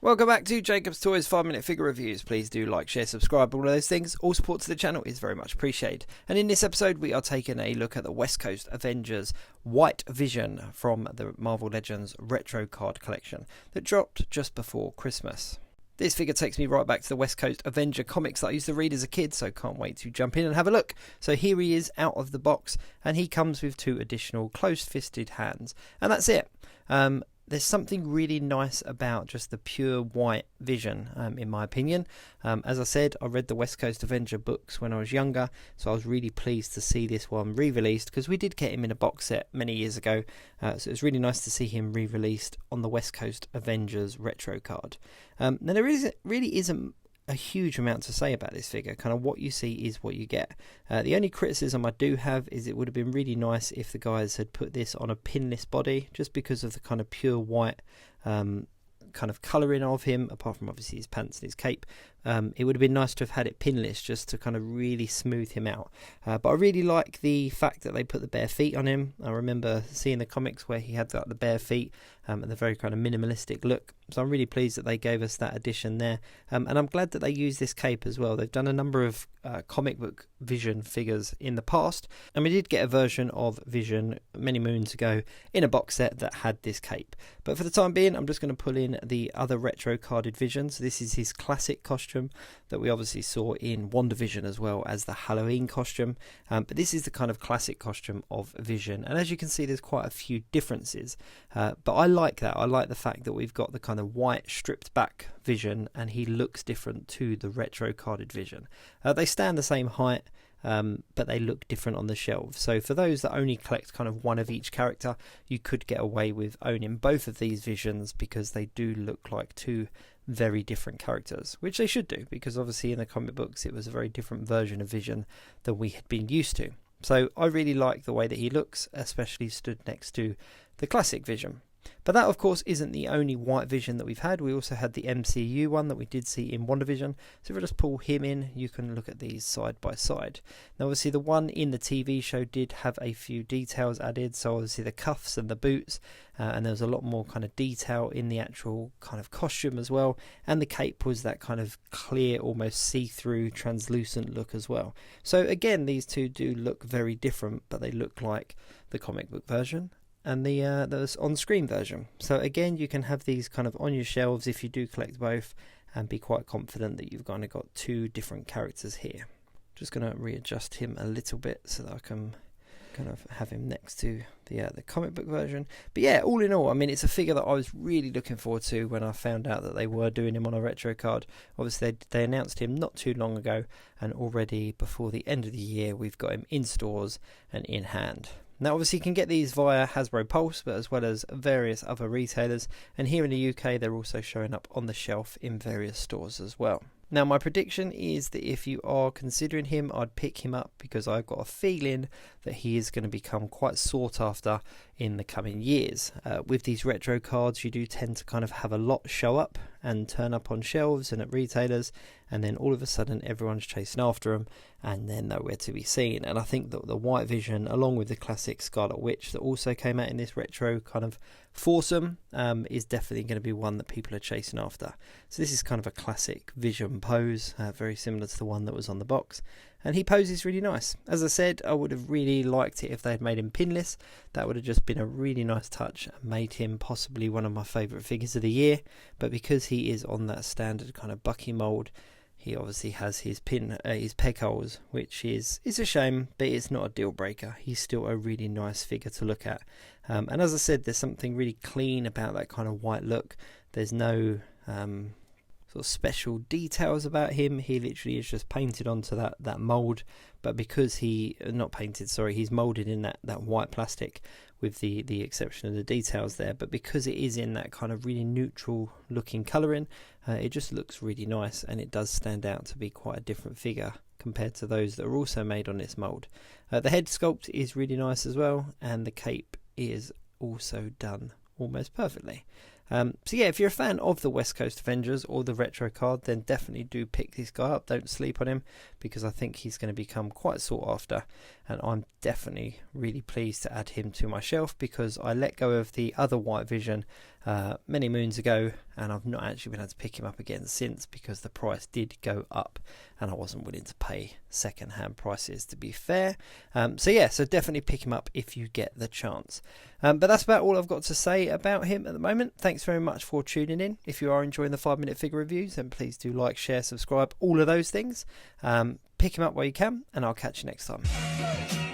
Welcome back to Jacob's Toys 5-minute figure reviews. Please do like, share, subscribe, all of those things. All support to the channel is very much appreciated. And in this episode we are taking a look at the West Coast Avengers White Vision from the Marvel Legends retro card collection that dropped just before Christmas. This figure takes me right back to the West Coast Avenger comics that I used to read as a kid, so can't wait to jump in and have a look. So here he is out of the box, and he comes with 2 additional closed-fisted hands, and that's it. There's something really nice about just the pure white Vision, in my opinion. As I said, I read the West Coast Avenger books when I was younger, so I was really pleased to see this one re-released, because we did get him in a box set many years ago, so it's really nice to see him re-released on the West Coast Avengers retro card. Now there really isn't a huge amount to say about this figure. Kind of what you see is what you get. The only criticism I do have is it would have been really nice if the guys had put this on a pinless body, just because of the kind of pure white kind of colouring of him, apart from obviously his pants and his cape. It would have been nice to have had it pinless, just to kind of really smooth him out. But I really like the fact that they put the bare feet on him. I remember seeing the comics where he had the bare feet and the very kind of minimalistic look. So I'm really pleased that they gave us that addition there. And I'm glad that they used this cape as well. They've done a number of comic book Vision figures in the past, and we did get a version of Vision many moons ago in a box set that had this cape. But for the time being, I'm just going to pull in the other retro carded Visions. This is his classic costume that we obviously saw in WandaVision, as well as the Halloween costume. But this is the kind of classic costume of Vision, and as you can see, there's quite a few differences. But I like that. I like the fact that we've got the kind of white stripped back Vision, and he looks different to the retro carded Vision. They stand the same height, but they look different on the shelves. So for those that only collect kind of one of each character, you could get away with owning both of these Visions, because they do look like 2 very different characters, which they should do, because obviously in the comic books it was a very different version of Vision than we had been used to. So I really like the way that he looks, especially stood next to the classic Vision. But that, of course, isn't the only white Vision that we've had. We also had the MCU one that we did see in WandaVision. So if I just pull him in, you can look at these side by side. Now, obviously, the one in the TV show did have a few details added. So obviously the cuffs and the boots, and there was a lot more kind of detail in the actual kind of costume as well. And the cape was that kind of clear, almost see-through, translucent look as well. So again, these 2 do look very different, but they look like the comic book version and the on-screen version. So again, you can have these kind of on your shelves if you do collect both, and be quite confident that you've kind of got 2 different characters here. Just going to readjust him a little bit so that I can kind of have him next to the comic book version. But yeah, all in all, I mean, it's a figure that I was really looking forward to when I found out that they were doing him on a retro card. Obviously they announced him not too long ago, and already before the end of the year we've got him in stores and in hand. Now obviously you can get these via Hasbro Pulse, but as well as various other retailers, and here in the UK they're also showing up on the shelf in various stores as well. Now my prediction is that if you are considering him, I'd pick him up, because I've got a feeling that he is going to become quite sought after in the coming years. With these retro cards, you do tend to kind of have a lot show up and turn up on shelves and at retailers, and then all of a sudden everyone's chasing after them and they're nowhere to be seen. And I think that the White Vision, along with the classic Scarlet Witch that also came out in this retro kind of foursome, is definitely going to be one that people are chasing after. So this is kind of a classic Vision pose, very similar to the one that was on the box, and he poses really nice. As I said, I would have really liked it if they had made him pinless. That would have just been a really nice touch and made him possibly one of my favourite figures of the year. But because he is on that standard kind of Bucky mould, he obviously has his peg holes, which is a shame, but it's not a deal breaker. He's still a really nice figure to look at. And as I said, there's something really clean about that kind of white look. There's no sort of special details about him. He literally is just painted onto that mould, but because he's moulded in that white plastic, with the exception of the details there, but because it is in that kind of really neutral looking colouring, it just looks really nice, and it does stand out to be quite a different figure compared to those that are also made on this mould. The head sculpt is really nice as well, and the cape is also done almost perfectly. So yeah, if you're a fan of the West Coast Avengers or the retro card, then definitely do pick this guy up. Don't sleep on him, because I think he's going to become quite sought after, and I'm definitely really pleased to add him to my shelf, because I let go of the other White Vision many moons ago, and I've not actually been able to pick him up again since, because the price did go up and I wasn't willing to pay second hand prices, to be fair. So yeah, so definitely pick him up if you get the chance. But that's about all I've got to say about him at the moment. Thanks very much for tuning in. If you are enjoying the 5-minute figure reviews, then please do like, share, subscribe, all of those things. Pick him up while you can, and I'll catch you next time.